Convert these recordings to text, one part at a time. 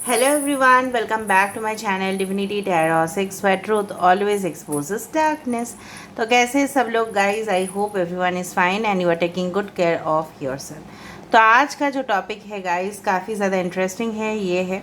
Hello everyone, welcome back to my channel Divinity Tarot 6 where truth always exposes darkness। तो कैसे सब लोग guys, I hope everyone is fine and you are taking good care of yourself. तो आज का जो topic है guys काफ़ी ज़्यादा इंटरेस्टिंग है। ये है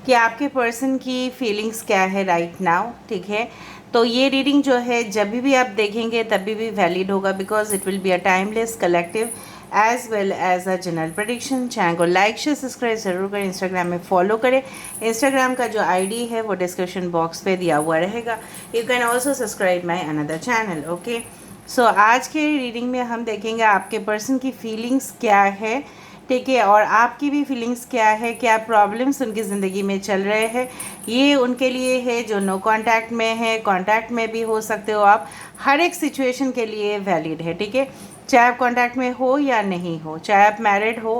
कि आपके पर्सन की फीलिंग्स क्या है राइट नाउ, ठीक है। तो ये रीडिंग जो है जब भी आप देखेंगे तभी भी वैलिड होगा, because it will be a timeless collective as well as a general prediction. Channel को लाइक शेयर सब्सक्राइब ज़रूर करें, इंस्टाग्राम में फॉलो करें। इंस्टाग्राम का जो आईडी है वो डिस्क्रिप्शन बॉक्स पे दिया हुआ रहेगा। You can also subscribe my another channel. Okay, so आज के रीडिंग में हम देखेंगे आपके पर्सन की फीलिंग्स क्या है, ठीक है, और आपकी भी फीलिंग्स क्या है, क्या प्रॉब्लम्स उनकी ज़िंदगी में चल रहे हैं। ये उनके लिए है जो नो कांटेक्ट में है, कांटेक्ट में भी हो सकते हो आप। हर एक सिचुएशन के लिए वैलिड है, ठीक है। चाहे आप कांटेक्ट में हो या नहीं हो, चाहे आप मैरिड हो,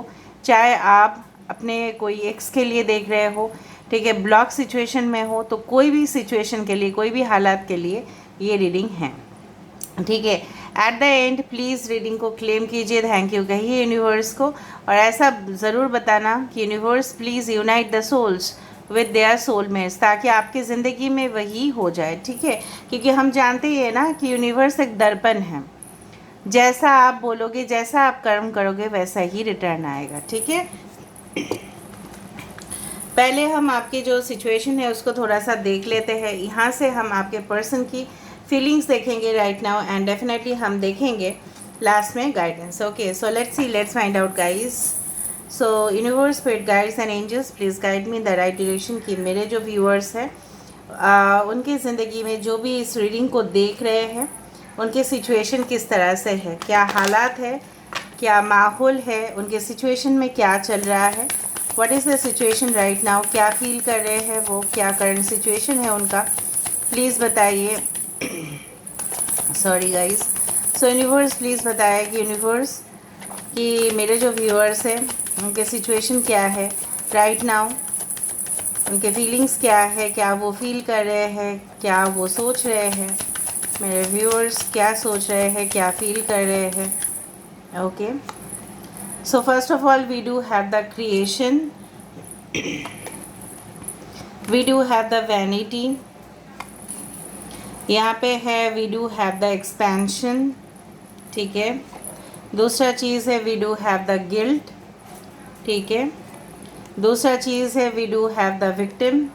चाहे आप अपने कोई एक्स के लिए देख रहे हो, ठीक है, ब्लॉक सिचुएशन में हो, तो कोई भी सिचुएशन के लिए, कोई भी हालात के लिए ये रीडिंग है, ठीक है। At the end please reading को क्लेम कीजिए, थैंक यू कहिए यूनिवर्स को, और ऐसा ज़रूर बताना कि universe please unite the souls with their soulmates, ताकि आपकी ज़िंदगी में वही हो जाए, ठीक है। क्योंकि हम जानते ही है ना कि यूनिवर्स एक दर्पण है, जैसा आप बोलोगे, जैसा आप कर्म करोगे वैसा ही रिटर्न आएगा, ठीक है। पहले हम आपकी जो सिचुएशन है उसको थोड़ा सा देख लेते हैं। यहाँ से हम आपके पर्सन की फीलिंग्स देखेंगे राइट नाउ, एंड डेफिनेटली हम देखेंगे लास्ट में guidance. Okay, so let's see, let's find out guys. So universe, spirit guides and angels, please guide me the right direction कि मेरे जो व्यूअर्स हैं उनकी ज़िंदगी में जो भी इस रीडिंग को देख रहे हैं उनकी सिचुएशन किस तरह से है, क्या हालात है, क्या माहौल है, उनके सिचुएशन में क्या चल रहा है, what is the situation right now, क्या फील कर रहे हैं वो, क्या करंट सिचुएशन है उनका, प्लीज़ बताइए। Sorry guys. So universe please बताया कि यूनिवर्स कि मेरे जो व्यूअर्स हैं उनके सिचुएशन क्या है राइट नाउ, उनके फीलिंग्स क्या है, क्या वो फील कर रहे हैं, क्या वो सोच रहे हैं, मेरे व्यूअर्स क्या सोच रहे हैं, क्या फील कर रहे हैं। Okay, so first of all we do have the creation, we do have the vanity, यहाँ पे है we do have the expansion, ठीक है। दूसरा चीज़ है we do have the guilt, ठीक है। दूसरा चीज़ है we do have the victim,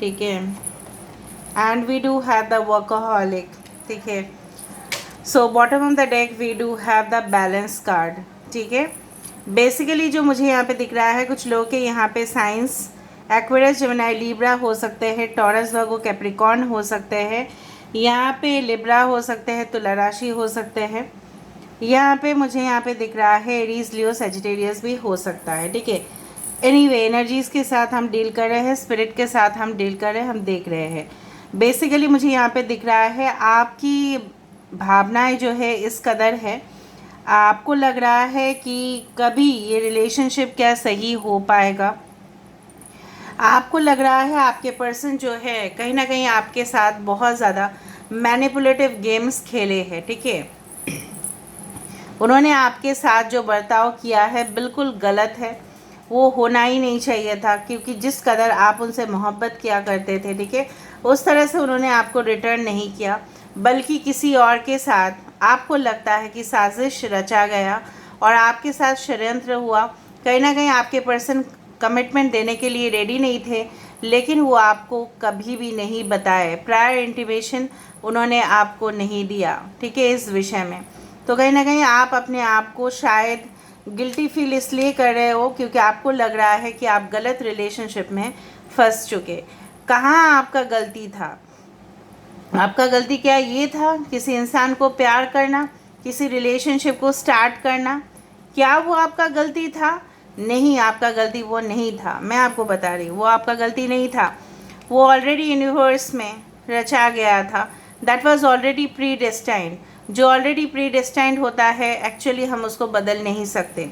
ठीक है, and we do have the workaholic, ठीक है। So bottom of the deck we do have the balance card, ठीक है। बेसिकली जो मुझे यहाँ पे दिख रहा है, कुछ लोग के यहाँ पे साइंस एक्वेरियस, जेमिनी, लिब्रा हो सकते हैं, टॉरस, वर्गो, कैप्रिकॉर्न हो सकते हैं, यहाँ पे लिब्रा हो सकते हैं, तुला राशि हो सकते हैं, यहाँ पे मुझे यहाँ पे दिख रहा है एरीज, लियो, सजिटेरियस भी हो सकता है, ठीक है। एनीवे एनर्जीज़ के साथ हम डील कर रहे हैं, स्पिरिट के साथ हम डील कर रहे हैं, हम देख रहे हैं। बेसिकली मुझे यहाँ पे दिख रहा है आपकी भावनाएं जो है इस कदर है, आपको लग रहा है कि कभी ये रिलेशनशिप क्या सही हो पाएगा। आपको लग रहा है आपके पर्सन जो है कहीं ना कहीं आपके साथ बहुत ज़्यादा मैनिपुलेटिव गेम्स खेले हैं, ठीक है। उन्होंने आपके साथ जो बर्ताव किया है बिल्कुल गलत है, वो होना ही नहीं चाहिए था, क्योंकि जिस कदर आप उनसे मोहब्बत किया करते थे, ठीक है, उस तरह से उन्होंने आपको रिटर्न नहीं किया, बल्कि किसी और के साथ आपको लगता है कि साजिश रचा गया और आपके साथ षड्यंत्र हुआ। कहीं ना कहीं आपके पर्सन कमिटमेंट देने के लिए रेडी नहीं थे, लेकिन वो आपको कभी भी नहीं बताए, प्रायर इंटीमेशन उन्होंने आपको नहीं दिया, ठीक है, इस विषय में। तो कहीं ना कहीं आप अपने आप को शायद गिल्टी फील इसलिए कर रहे हो क्योंकि आपको लग रहा है कि आप गलत रिलेशनशिप में फंस चुके। कहाँ आपका गलती था? आपका गलती क्या ये था किसी इंसान को प्यार करना, किसी रिलेशनशिप को स्टार्ट करना? क्या वो आपका गलती था? नहीं, आपका गलती वो नहीं था। मैं आपको बता रही हूँ वो आपका गलती नहीं था, वो ऑलरेडी यूनिवर्स में रचा गया था। That was already pre destined. जो ऑलरेडी प्री डेस्टाइंड होता है एक्चुअली हम उसको बदल नहीं सकते।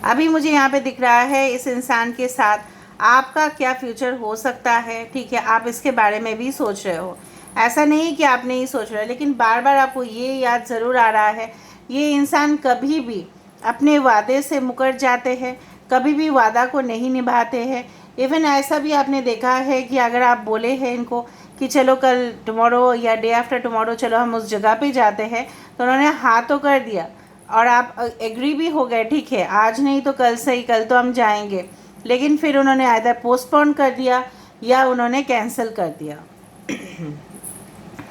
अभी मुझे यहाँ पे दिख रहा है इस इंसान के साथ आपका क्या फ्यूचर हो सकता है, ठीक है, आप इसके बारे में भी सोच रहे हो। ऐसा नहीं कि आप नहीं सोच रहे, लेकिन बार बार आपको ये याद ज़रूर आ रहा है ये इंसान कभी भी अपने वादे से मुकर जाते हैं, कभी भी वादा को नहीं निभाते हैं। इवन ऐसा भी आपने देखा है कि अगर आप बोले हैं इनको कि चलो कल टुमारो या डे आफ्टर टुमारो चलो हम उस जगह पे जाते हैं, तो उन्होंने हाँ तो कर दिया और आप एग्री भी हो गए, ठीक है आज नहीं तो कल सही, कल तो हम जाएंगे, लेकिन फिर उन्होंने आइदर पोस्टपोन कर दिया या उन्होंने कैंसिल कर दिया।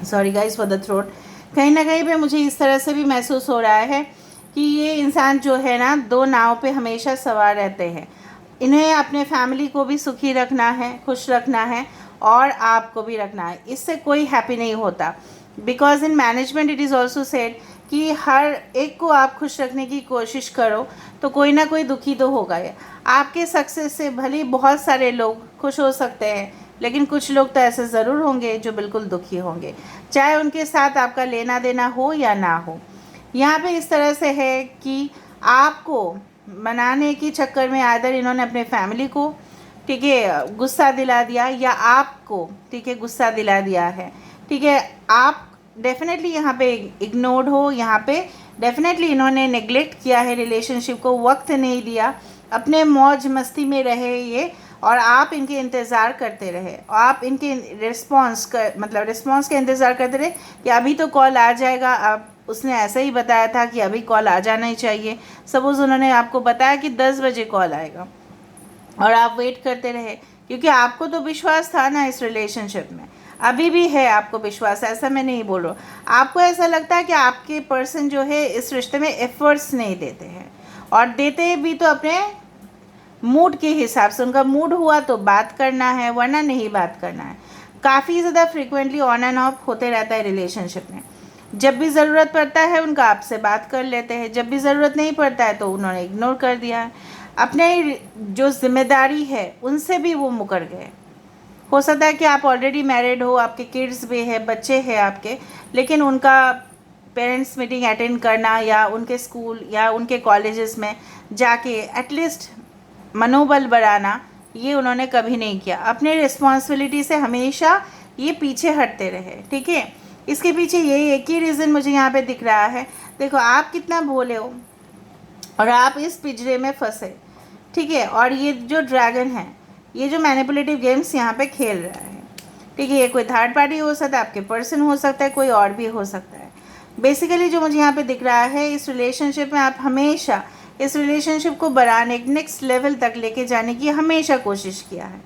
Sorry guys for the throat. कहीं ना कहीं पे मुझे इस तरह से भी महसूस हो रहा है कि ये इंसान जो है ना, दो नाव पे हमेशा सवार रहते हैं। इन्हें अपने फैमिली को भी सुखी रखना है, खुश रखना है और आपको भी रखना है, इससे कोई हैप्पी नहीं होता। Because in management it is also said कि हर एक को आप खुश रखने की कोशिश करो तो कोई ना कोई दुखी तो होगा ही। आपके सक्सेस से भले बहुत सारे लोग खुश हो सकते हैं, लेकिन कुछ लोग तो ऐसे ज़रूर होंगे जो बिल्कुल दुखी होंगे, चाहे उनके साथ आपका लेना देना हो या ना हो। यहाँ पे इस तरह से है कि आपको मनाने के चक्कर में आइदर इन्होंने अपने फैमिली को, ठीक है, गुस्सा दिला दिया या आपको, ठीक है, गुस्सा दिला दिया है, ठीक है। आप डेफिनेटली यहाँ पे इग्नोर्ड हो, यहाँ पे डेफिनेटली इन्होंने नेग्लेक्ट किया है रिलेशनशिप को, वक्त नहीं दिया, अपने मौज मस्ती में रहे ये, और आप इनके इंतज़ार करते रहे। आप इनके रिस्पॉन्स का इंतज़ार करते रहे कि अभी तो कॉल आ जाएगा। अब उसने ऐसा ही बताया था कि अभी कॉल आ जाना ही चाहिए। सपोज़ उन्होंने आपको बताया कि 10 बजे कॉल आएगा और आप वेट करते रहे, क्योंकि आपको तो विश्वास था ना इस रिलेशनशिप में, अभी भी है आपको विश्वास, ऐसा मैं नहीं बोल रहा। आपको ऐसा लगता है कि आपके पर्सन जो है इस रिश्ते में एफर्ट्स नहीं देते हैं, और देते भी तो अपने मूड के हिसाब से। उनका मूड हुआ तो बात करना है, वरना नहीं बात करना है। काफ़ी ज़्यादा फ्रिक्वेंटली ऑन एंड ऑफ होते रहता है रिलेशनशिप में। जब भी ज़रूरत पड़ता है उनका आपसे बात कर लेते हैं, जब भी ज़रूरत नहीं पड़ता है तो उन्होंने इग्नोर कर दिया है। अपने जो जिम्मेदारी है उनसे भी वो मुकर गए। हो सकता है कि आप ऑलरेडी मैरिड हो, आपके किड्स भी है, बच्चे हैं आपके, लेकिन उनका पेरेंट्स मीटिंग अटेंड करना या उनके स्कूल या उनके कॉलेजेस में जाके एटलीस्ट मनोबल बढ़ाना, ये उन्होंने कभी नहीं किया। अपने रिस्पॉन्सिबिलिटी से हमेशा ये पीछे हटते रहे, ठीक है। इसके पीछे ये एक ही रीज़न मुझे यहाँ पे दिख रहा है। देखो आप कितना भोले हो और आप इस पिंजरे में फंसे, ठीक है। और ये जो ड्रैगन है, ये जो मैनिपुलेटिव गेम्स यहाँ पे खेल रहा है, ठीक है, ये कोई थर्ड पार्टी हो सकता है, आपके पर्सन हो सकता है, कोई और भी हो सकता है। बेसिकली जो मुझे यहाँ पे दिख रहा है, इस रिलेशनशिप में आप हमेशा इस रिलेशनशिप को बढ़ाने, नेक्स्ट लेवल तक लेके जाने की हमेशा कोशिश किया है।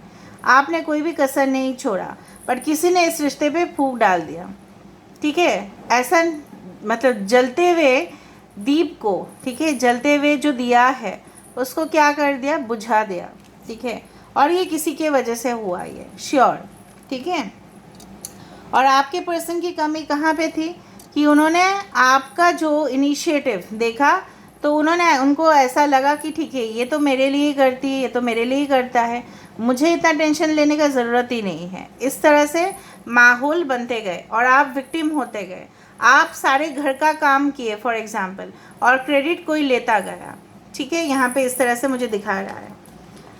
आपने कोई भी कसर नहीं छोड़ा, बट किसी ने इस रिश्ते पे फूंक डाल दिया, ठीक है। ऐसा मतलब जलते हुए दीप को, ठीक है, जलते हुए जो दिया है उसको क्या कर दिया, बुझा दिया, ठीक है। और ये किसी के वजह से हुआ, ये श्योर, ठीक है। और आपके पर्सन की कमी कहाँ पे थी कि उन्होंने आपका जो इनिशिएटिव देखा तो उनको ऐसा लगा कि ठीक है ये तो मेरे लिए ही करती है, ये तो मेरे लिए ही करता है, मुझे इतना टेंशन लेने का ज़रूरत ही नहीं है। इस तरह से माहौल बनते गए और आप विक्टिम होते गए। आप सारे घर का काम किए फॉर एग्ज़ाम्पल, और क्रेडिट कोई लेता गया, ठीक है। यहाँ पे इस तरह से मुझे दिखा रहा है।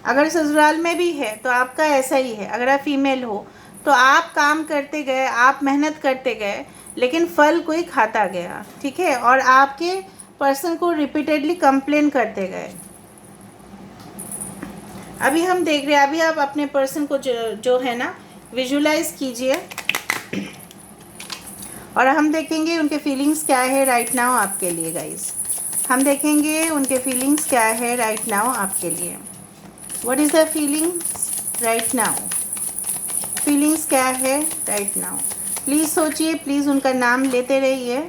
अगर ससुराल में भी है तो आपका ऐसा ही है। अगर आप फीमेल हो तो आप काम करते गए, आप मेहनत करते गए, लेकिन फल कोई खाता गया, ठीक है। और आपके पर्सन को रिपीटेडली कंप्लेन करते गए। अभी हम देख रहे हैं, अभी आप अपने पर्सन को जो है ना विजुलाइज कीजिए, और हम देखेंगे उनके फीलिंग्स क्या है राइट नाउ आपके लिए गाइस। हम देखेंगे उनके फीलिंग्स क्या है राइट नाउ आपके लिए। What is the feelings right now, feelings क्या है राइट नाउ। प्लीज़ सोचिए, प्लीज़ उनका नाम लेते रहिए।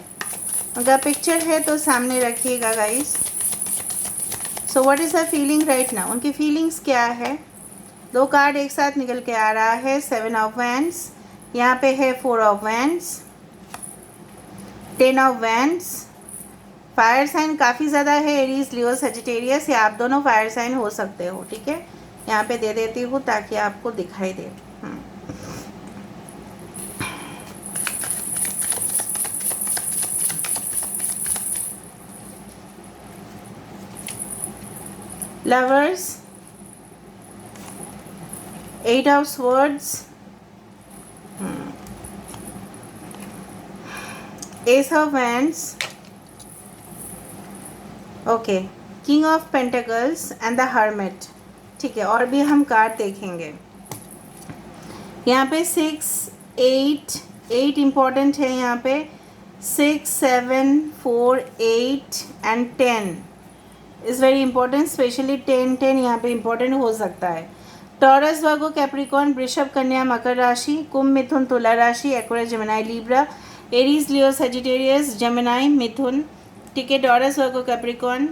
उनका पिक्चर है तो सामने रखिएगा guys. So what is the feeling right now, उनकी फीलिंग्स क्या है। दो कार्ड एक साथ निकल के आ रहा है, 7 ऑफ वैंड्स, यहाँ पे है 4 of wands, 10 of wands. Fire sign काफ़ी ज़्यादा है, एरीज, लियो, सजिटेरियस, या आप दोनों फायर साइन हो सकते हो, ठीक है। यहाँ पे दे देती हूँ ताकि आपको दिखाई दे। Lovers, 8 of swords, ace of wands, okay, king of pentacles and the hermit. ठीक है, और भी हम कार्ड देखेंगे। यहाँ पे 6, 8 इम्पॉर्टेंट है। यहाँ पे 6, 7, 4, 8 and 10 is very important, specially 10 यहाँ पे इंपॉर्टेंट हो सकता है। टॉरस, वर्गो, कैप्रिकॉर्न, वृषभ, कन्या, मकर राशि, कुंभ, मिथुन, तुला राशि, एक्वेरियस, जेमिनी, लिब्रा, एरीज, लियो, सेजिटेरियस, जेमिनी, मिथुन। ठीक है, टॉरस, वर्गो, कैप्रिकॉर्न,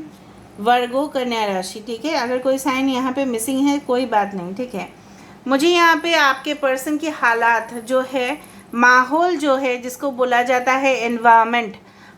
वर्गो, कन्या राशि। ठीक है, अगर कोई साइन यहाँ पे मिसिंग है कोई बात नहीं। ठीक है, मुझे यहाँ पे आपके पर्सन के हालात जो है, माहौल जो है, जिसको बोला जाता है एनवायरनमेंट,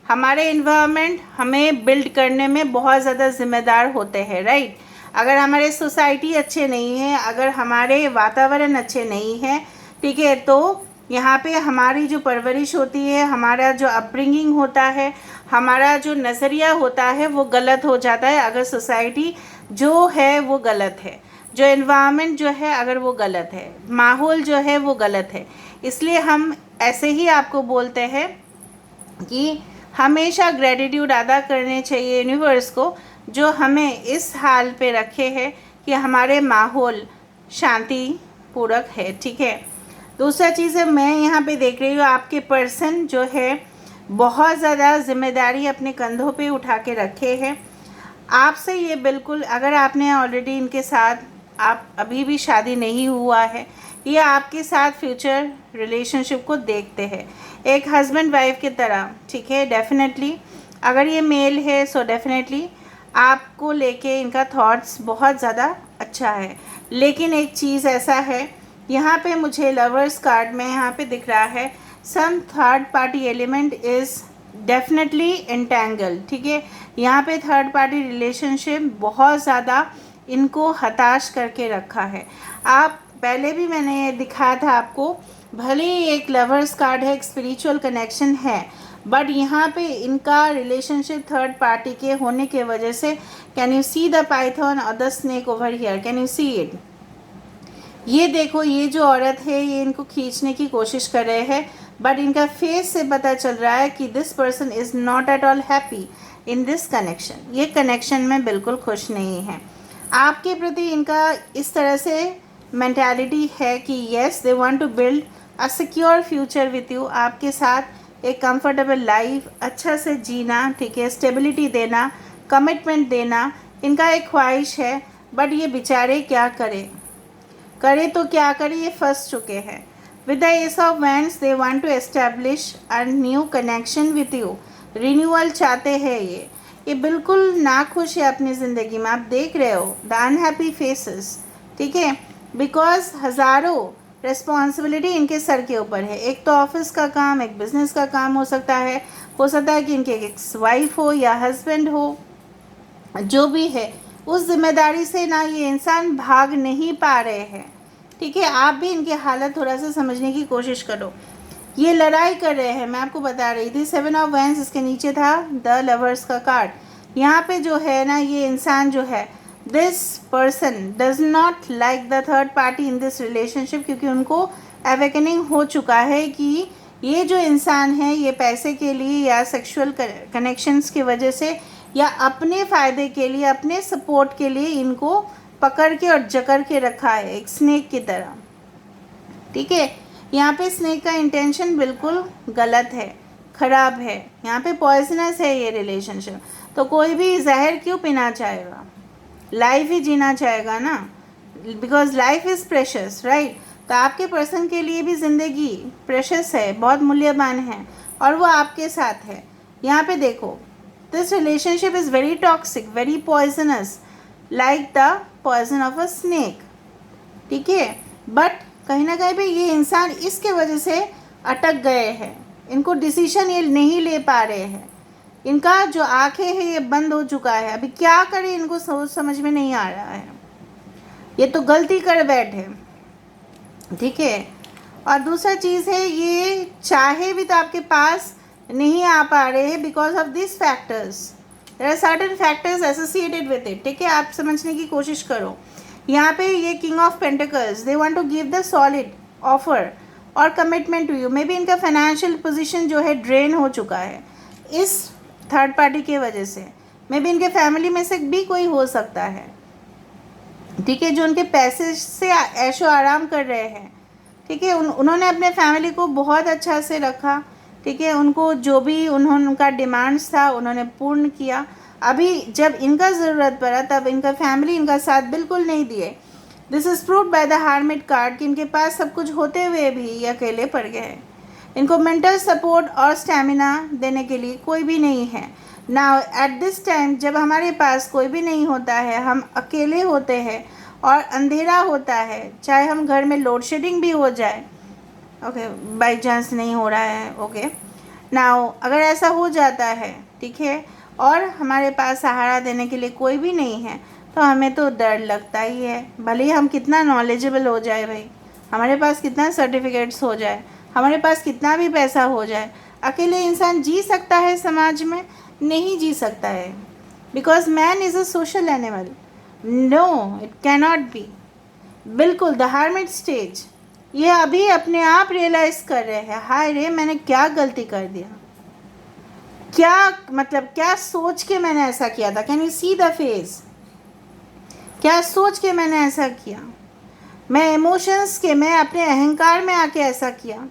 हमारे एनवायरनमेंट हमें बिल्ड करने में बहुत ज़्यादा जिम्मेदार होते हैं, राइट। अगर हमारे सोसाइटी अच्छे नहीं है, अगर हमारे वातावरण अच्छे नहीं है, ठीक है, तो यहाँ पे हमारी जो परवरिश होती है, हमारा जो अपब्रिंगिंग होता है, हमारा जो नज़रिया होता है वो गलत हो जाता है। अगर सोसाइटी जो है वो गलत है, जो एनवायरनमेंट जो है अगर वो गलत है, माहौल जो है वो गलत है, इसलिए हम ऐसे ही आपको बोलते हैं कि हमेशा ग्रेटिट्यूड अदा करने चाहिए यूनिवर्स को, जो हमें इस हाल पे रखे है कि हमारे माहौल शांतिपूर्वक है। ठीक है, दूसरा चीज़ है, मैं यहाँ पे देख रही हूँ आपके पर्सन जो है बहुत ज़्यादा जिम्मेदारी अपने कंधों पे उठा के रखे हैं आपसे। ये बिल्कुल, अगर आपने ऑलरेडी इनके साथ, आप अभी भी शादी नहीं हुआ है, ये आपके साथ फ्यूचर रिलेशनशिप को देखते हैं एक हस्बैंड वाइफ की तरह। ठीक है, डेफिनेटली अगर ये मेल है सो डेफिनेटली आपको लेके इनका थॉट्स बहुत ज़्यादा अच्छा है। लेकिन एक चीज़ ऐसा है, यहाँ पे मुझे लवर्स कार्ड में यहाँ पे दिख रहा है, some third party element is definitely entangle. ठीक है, यहाँ पे थर्ड पार्टी रिलेशनशिप बहुत ज़्यादा इनको हताश करके रखा है। आप पहले भी मैंने ये दिखाया था आपको, भले ही एक लवर्स कार्ड है, एक स्पिरिचुअल कनेक्शन है, बट यहाँ पे इनका रिलेशनशिप थर्ड पार्टी के होने के वजह से, can you see the python और the snake over here, can you see it. ये देखो, ये जो औरत है ये इनको खींचने की कोशिश कर रहे हैं, बट इनका फेस से पता चल रहा है कि this person is not at all happy in this connection. ये कनेक्शन में बिल्कुल खुश नहीं है। आपके प्रति इनका इस तरह से मेंटालिटी है कि yes they want to build a secure future with you, आपके साथ एक कंफर्टेबल लाइफ अच्छा से जीना। ठीक है, स्टेबिलिटी देना, कमिटमेंट देना इनका एक ख्वाहिश है, बट ये बेचारे क्या करे तो क्या करे, ये फंस चुके हैं। With the ace of wands they want to establish a new connection with you, renewal चाहते हैं ये बिल्कुल नाखुश है अपनी ज़िंदगी में। आप देख रहे हो द अनहैप्पी फेसेस। ठीक है, बिकॉज हज़ारों रिस्पॉन्सिबिलिटी इनके सर के ऊपर है। एक तो ऑफिस का काम, एक बिजनेस का काम हो सकता है कि इनके एक वाइफ हो या हस्बैंड हो, जो भी है उस जिम्मेदारी से ना ये इंसान भाग नहीं पा रहे हैं। ठीक है, आप भी इनकी हालत थोड़ा सा समझने की कोशिश करो। ये लड़ाई कर रहे हैं, मैं आपको बता रही थी 7 ऑफ वैंड्स, इसके नीचे था द लवर्स का कार्ड। यहाँ पे जो है ना, ये इंसान जो है, this person does not like the third party in this relationship, क्योंकि उनको अवेकनिंग हो चुका है कि ये जो इंसान है ये पैसे के लिए या सेक्सुअल कनेक्शंस की वजह से या अपने फ़ायदे के लिए, अपने सपोर्ट के लिए इनको पकड़ के और जकड़ के रखा है एक स्नेक की तरह। ठीक है, यहाँ पे स्नेक का इंटेंशन बिल्कुल गलत है, ख़राब है। यहाँ पे पॉइजनस है ये रिलेशनशिप। तो कोई भी जहर क्यों पीना चाहेगा, लाइफ ही जीना चाहेगा ना, because life is precious, right. तो आपके पर्सन के लिए भी ज़िंदगी प्रेशस है, बहुत मूल्यवान है, और वो आपके साथ है। यहाँ पे देखो, this relationship is very toxic, very poisonous, like the poison of a snake. ठीक है, बट कहीं ना कहीं पे ये इंसान इसके वजह से अटक गए हैं, इनको डिसीजन ये नहीं ले पा रहे हैं, इनका जो आंखें हैं ये बंद हो चुका है। अभी क्या करें इनको सोच समझ में नहीं आ रहा है, ये तो गलती कर बैठे। ठीक है, और दूसरा चीज़ है, ये चाहे भी तो आपके पास नहीं आ पा रहे हैं because of this factors, there are certain factors associated with it. ठीक है, आप समझने की कोशिश करो। यहाँ पे ये king of pentacles, they want to give the solid offer और commitment to you. Maybe इनका फाइनेंशियल पोजीशन जो है ड्रेन हो चुका है इस थर्ड पार्टी के वजह से। मे बी इनके फैमिली में से भी कोई हो सकता है, ठीक है, जो उनके पैसे से ऐशो आराम कर रहे हैं, ठीक है। उन्होंने अपने फैमिली को बहुत अच्छा से रखा, ठीक है। उनको जो भी उनका डिमांड्स था उन्होंने पूर्ण किया। अभी जब इनका ज़रूरत पड़ा तब इनका फैमिली इनका साथ बिल्कुल नहीं दिए। This is proved by the hermit card कि इनके पास सब कुछ होते हुए भी ये अकेले पड़ गए हैं। इनको मेंटल सपोर्ट और स्टैमिना देने के लिए कोई भी नहीं है। नाउ एट दिस टाइम जब हमारे पास कोई भी नहीं होता है, हम अकेले होते हैं और अंधेरा होता है, चाहे हम घर में लोड शेडिंग भी हो जाए, ओके, बाई चांस नहीं हो रहा है, ओके। नाउ अगर ऐसा हो जाता है, ठीक है, और हमारे पास सहारा देने के लिए कोई भी नहीं है, तो हमें तो डर लगता ही है। भले ही हम कितना नॉलेजेबल हो जाए भाई, हमारे पास कितना सर्टिफिकेट्स हो जाए, हमारे पास कितना भी पैसा हो जाए, अकेले इंसान जी सकता है समाज में? नहीं जी सकता है, because man is a social animal. No, it cannot be. बिल्कुल द हार्मिट स्टेज, ये अभी अपने आप रियलाइज़ कर रहे हैं, हाय रे मैंने क्या गलती कर दिया, क्या मतलब क्या सोच के मैंने ऐसा किया था। Can you see the face? क्या सोच के मैंने ऐसा किया? मैं इमोशंस के, मैं अपने अहंकार में आके ऐसा किया,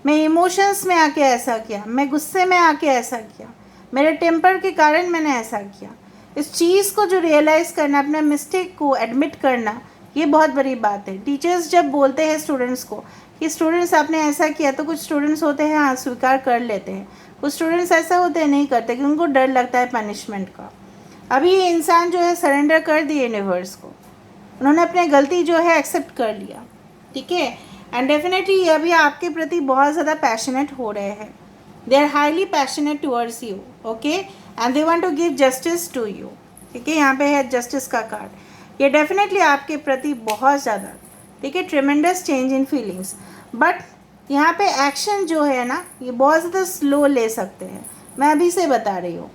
मैं इमोशंस में आके ऐसा किया, मैं गुस्से में आके ऐसा किया, मेरे टेम्पर के कारण मैंने ऐसा किया। इस चीज़ को जो रियलाइज़ करना, अपने मिस्टेक को एडमिट करना, ये बहुत बड़ी बात है। टीचर्स जब बोलते हैं स्टूडेंट्स को कि स्टूडेंट्स आपने ऐसा किया, तो कुछ स्टूडेंट्स होते हैं हाँ स्वीकार कर लेते हैं, कुछ स्टूडेंट्स ऐसा होते हैं नहीं करते, कि उनको डर लगता है पनिशमेंट का। अभी ये इंसान जो है सरेंडर कर दिए यूनिवर्स को, उन्होंने अपनी गलती जो है एक्सेप्ट कर लिया, ठीक है। एंड डेफिनेटली ये अभी आपके प्रति बहुत ज़्यादा पैशनेट हो रहे हैं। They are highly passionate towards you, okay, and they want to give justice to you, ठीक है। यहाँ पे है जस्टिस का कार्ड। ये डेफिनेटली आपके प्रति बहुत ज़्यादा, ठीक है, tremendous change in feelings. But यहाँ पे एक्शन जो है ना, ये बहुत ज़्यादा स्लो ले सकते हैं। मैं अभी से बता रही हूँ,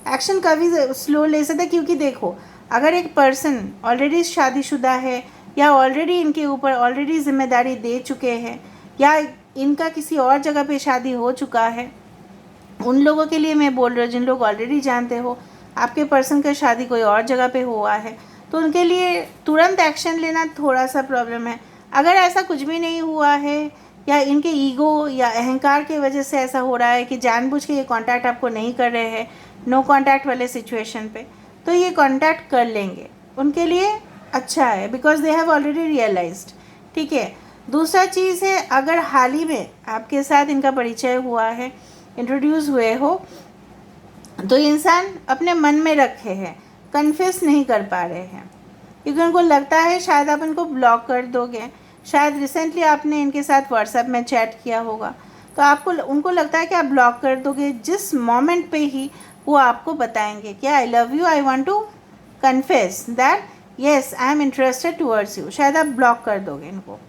एक्शन कभी स्लो ले सकते हैं, क्योंकि देखो अगर एक पर्सन ऑलरेडी शादीशुदा है, या ऑलरेडी इनके ऊपर ऑलरेडी जिम्मेदारी दे चुके हैं, या इनका किसी और जगह पे शादी हो चुका है, उन लोगों के लिए मैं बोल रही हूँ जिन लोग ऑलरेडी जानते हो आपके पर्सन का शादी कोई और जगह पे हुआ है, तो उनके लिए तुरंत एक्शन लेना थोड़ा सा प्रॉब्लम है। अगर ऐसा कुछ भी नहीं हुआ है, या इनके ईगो या अहंकार की वजह से ऐसा हो रहा है कि जानबूझ के ये कांटेक्ट आपको नहीं कर रहे हैं, नो कांटेक्ट वाले सिचुएशन पे, तो ये कांटेक्ट कर लेंगे, उनके लिए अच्छा है, because they have already realised, ठीक है। दूसरा चीज़ है, अगर हाल ही में आपके साथ इनका परिचय हुआ है, इंट्रोड्यूस हुए हो, तो इंसान अपने मन में रखे हैं, कन्फेस नहीं कर पा रहे हैं, क्योंकि उनको लगता है शायद आप इनको ब्लॉक कर दोगे। शायद रिसेंटली आपने इनके साथ व्हाट्सएप में चैट किया होगा, तो आपको उनको लगता है कि आप ब्लॉक कर दोगे, जिस मोमेंट पे ही वो आपको बताएंगे कि I love you, I want to confess that yes I am interested towards you, शायद आप ब्लॉक कर दोगे इनको।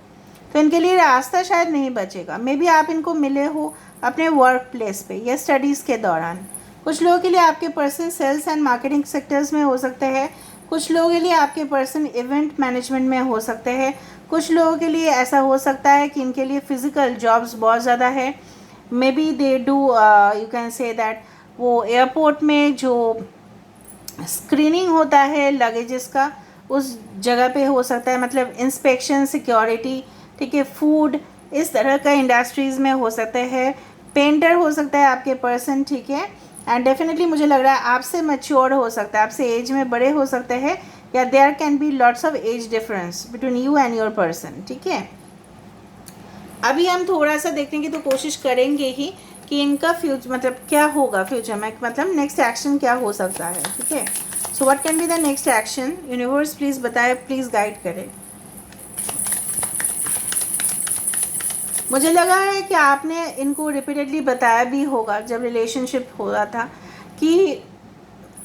तो इनके लिए रास्ता शायद नहीं बचेगा। मे बी आप इनको मिले हो अपने वर्क प्लेस पे या स्टडीज़ के दौरान। कुछ लोगों के लिए आपके person sales and marketing sectors में हो सकते हैं, कुछ लोगों के लिए आपके पर्सन इवेंट मैनेजमेंट में हो सकते हैं, कुछ लोगों के लिए ऐसा हो सकता है कि इनके लिए फ़िज़िकल जॉब्स बहुत ज़्यादा है। May be they do, you can say that, वो एयरपोर्ट में जो स्क्रीनिंग होता है लगेजेस का, उस जगह पे हो सकता है, मतलब इंस्पेक्शन, सिक्योरिटी, ठीक है, फूड, इस तरह का इंडस्ट्रीज़ में हो सकते हैं। पेंटर हो सकता है आपके पर्सन, ठीक है। एंड डेफिनेटली मुझे लग रहा है आपसे मैच्योर हो सकता है, आपसे एज में बड़े हो सकते हैं, या there can be lots of age difference between you and your person, ठीक है। अभी हम थोड़ा सा देखेंगे तो कोशिश करेंगे ही कि इनका फ्यूचर मतलब क्या होगा फ्यूचर में, मतलब नेक्स्ट एक्शन क्या हो सकता है, ठीक है। So what can be the next action, universe please बताए, प्लीज़ गाइड करें। मुझे लगा है कि आपने इनको रिपीटेडली बताया भी होगा जब रिलेशनशिप हो रहा था, कि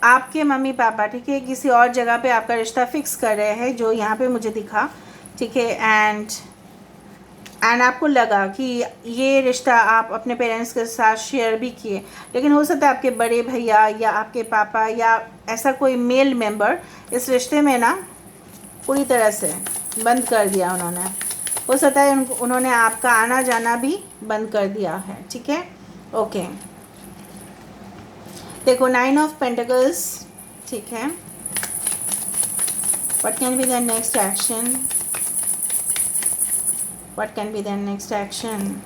आपके मम्मी पापा, ठीक है, किसी और जगह पे आपका रिश्ता फिक्स कर रहे हैं, जो यहाँ पे मुझे दिखा, ठीक है। एंड आपको लगा कि ये रिश्ता आप अपने पेरेंट्स के साथ शेयर भी किए, लेकिन हो सकता है आपके बड़े भैया या आपके पापा या ऐसा कोई मेल मेंबर इस रिश्ते में ना पूरी तरह से बंद कर दिया उन्होंने। हो सकता है उन्होंने आपका आना जाना भी बंद कर दिया है, ठीक है, ओके। देखो 9 ऑफ पेंटिकल्स, ठीक है. What can be the next action? What can be the next action?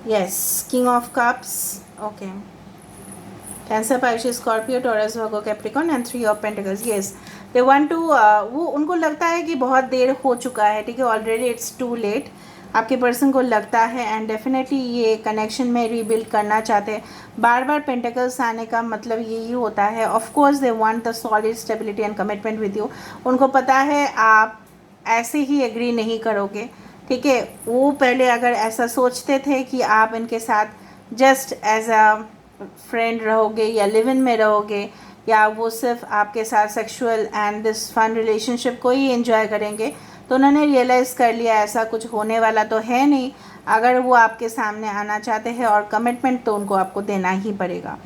Yes, King of Cups. Okay. Cancer, Pisces, Scorpio, Taurus, Virgo, Capricorn and Three of Pentacles. Yes, they want to वो उनको लगता है कि बहुत देर हो चुका है, ठीक है, ऑलरेडी इट्स टू लेट. आपके पर्सन को लगता है एंड डेफिनेटली ये कनेक्शन में रीबिल्ड करना चाहते हैं. बार बार पेंटिकल्स आने का मतलब यही होता है. Of course they want the solid stability and commitment with you. उनको पता है आप ऐसे ही एग्री नहीं करोगे, ठीक है. वो पहले अगर ऐसा सोचते थे कि आप इनके साथ जस्ट एज अ फ्रेंड रहोगे या लिव इन में रहोगे या वो सिर्फ आपके साथ sexual and this fun relationship को ही एंजॉय करेंगे, तो उन्होंने रियलाइज़ कर लिया ऐसा कुछ होने वाला तो है नहीं. अगर वो आपके सामने आना चाहते हैं और कमिटमेंट तो उनको आपको देना ही पड़ेगा.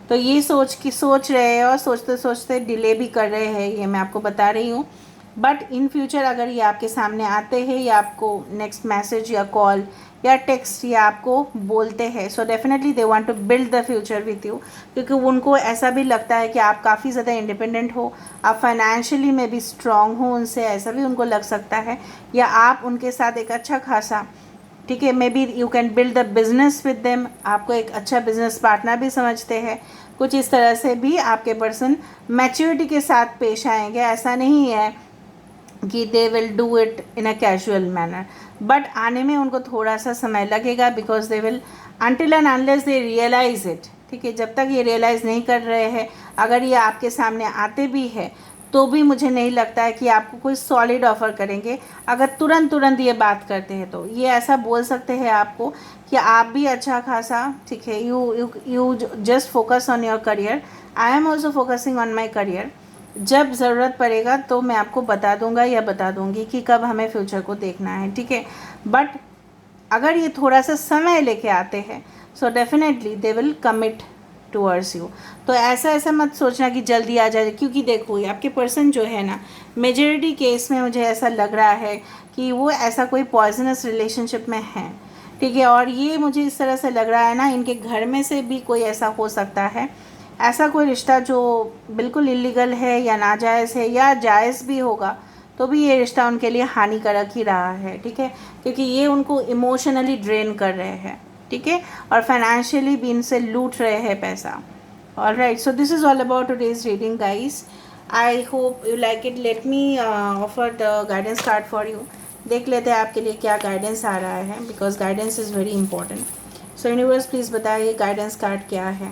तो ये सोच रहे हैं और सोचते सोचते डिले भी कर रहे हैं, ये मैं आपको बता रही हूँ. बट इन फ्यूचर अगर ये आपके सामने आते हैं या आपको नेक्स्ट मैसेज या कॉल या टेक्स्ट या आपको बोलते हैं, so definitely they want to build the future with you. क्योंकि उनको ऐसा भी लगता है कि आप काफ़ी ज़्यादा इंडिपेंडेंट हो, आप फाइनेंशियली में भी स्ट्रांग हो उनसे, ऐसा भी उनको लग सकता है. या आप उनके साथ एक अच्छा खासा, ठीक है, may be you can build the business with them. आपको एक अच्छा बिजनेस पार्टनर भी समझते हैं. कुछ इस तरह से भी आपके पर्सन मैच्योरिटी के साथ पेश आएंगे. ऐसा नहीं है कि they will do it in a casual manner, but आने में उनको थोड़ा सा समय लगेगा. Because they will until and unless they realise it, ठीक है. जब तक ये रियलाइज़ नहीं कर रहे हैं, अगर ये आपके सामने आते भी है तो भी मुझे नहीं लगता है कि आपको कोई सॉलिड ऑफ़र करेंगे. अगर तुरंत ये बात करते हैं तो ये ऐसा बोल सकते हैं आपको कि आप भी अच्छा खासा, ठीक है, you just focus on your career. I am also focusing on my career. जब ज़रूरत पड़ेगा तो मैं आपको बता दूंगा या बता दूंगी कि कब हमें फ्यूचर को देखना है, ठीक है. बट अगर ये थोड़ा सा समय लेके आते हैं, so definitely they will commit towards you. तो ऐसा मत सोचना कि जल्दी आ जाए, क्योंकि देखो ये आपके पर्सन जो है ना, मेजॉरिटी केस में मुझे ऐसा लग रहा है कि वो ऐसा कोई पॉइजनस रिलेशनशिप में है, ठीक है. और ये मुझे इस तरह से लग रहा है ना, इनके घर में से भी कोई ऐसा हो सकता है, ऐसा कोई रिश्ता जो बिल्कुल इलीगल है या नाजायज़ है, या जायज़ भी होगा तो भी ये रिश्ता उनके लिए हानिकारक ही रहा है, ठीक है. क्योंकि ये उनको इमोशनली ड्रेन कर रहे हैं, ठीक है, और फाइनेंशियली भी इनसे लूट रहे हैं पैसा. Alright, so this is all about today's reading guys. I hope you like it. Let me offer the guidance card for you. देख लेते हैं आपके लिए क्या गाइडेंस आ रहा है, because guidance is very important. So universe please बताइए guidance card क्या है.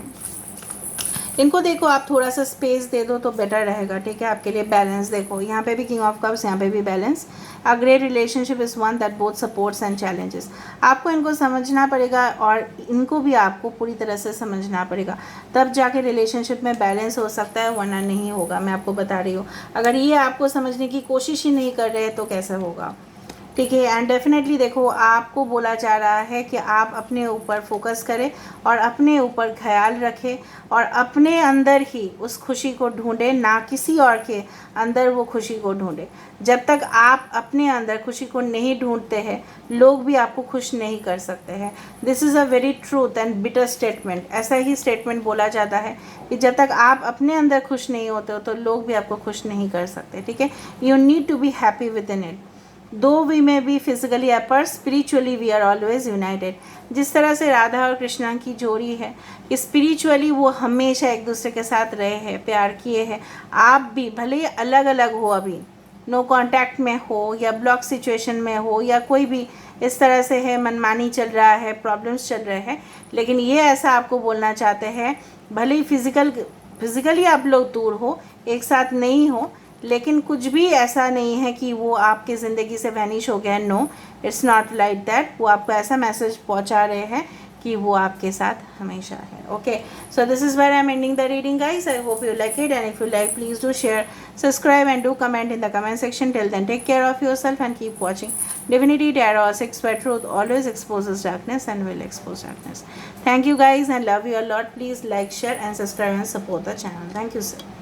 इनको देखो आप थोड़ा सा स्पेस दे दो तो बेटर रहेगा, ठीक है, आपके लिए. बैलेंस देखो, यहाँ पे भी किंग ऑफ कप्स, यहाँ पे भी balance. A great relationship is one that both supports and challenges. आपको इनको समझना पड़ेगा और इनको भी आपको पूरी तरह से समझना पड़ेगा, तब जाके रिलेशनशिप में बैलेंस हो सकता है, वरना नहीं होगा. मैं आपको बता रही हूँ, अगर ये आपको समझने की कोशिश ही नहीं कर रहे तो कैसे होगा, ठीक है. एंड डेफिनेटली देखो आपको बोला जा रहा है कि आप अपने ऊपर फोकस करें और अपने ऊपर ख्याल रखें और अपने अंदर ही उस खुशी को ढूंढें, ना किसी और के अंदर वो खुशी को ढूंढें. जब तक आप अपने अंदर खुशी को नहीं ढूंढते हैं, लोग भी आपको खुश नहीं कर सकते हैं. This is a very truth and bitter statement. ऐसा ही स्टेटमेंट बोला जाता है कि जब तक आप अपने अंदर खुश नहीं होते हो तो लोग भी आपको खुश नहीं कर सकते, ठीक है. You need to be happy within it. Though we may be physically apart, spiritually we are always united. जिस तरह से राधा और कृष्णा की जोड़ी है, स्पिरिचुअली वो हमेशा एक दूसरे के साथ रहे हैं, प्यार किए हैं. आप भी भले ही अलग अलग हो, अभी नो कांटेक्ट में हो या ब्लॉक सिचुएशन में हो या कोई भी इस तरह से है, मनमानी चल रहा है, प्रॉब्लम्स चल रहे हैं, लेकिन ये ऐसा आपको बोलना चाहते हैं, भले ही फिज़िकली आप लोग दूर हो, एक साथ नहीं हो, लेकिन कुछ भी ऐसा नहीं है कि वो आपकी ज़िंदगी से वैनिश हो गया. No, it's not like that. वो आपको ऐसा मैसेज पहुंचा रहे हैं कि वो आपके साथ हमेशा है. Okay, so this is where I am ending the reading guys. I hope you like it, and if you like please do share, subscribe and do comment in the comment section. Till then take care of yourself and keep watching Divinity Tarot 6 where truth always exposes darkness and will expose darkness. Thank you guys and love you a lot. Please like, share and subscribe and support the channel. Thank you sir.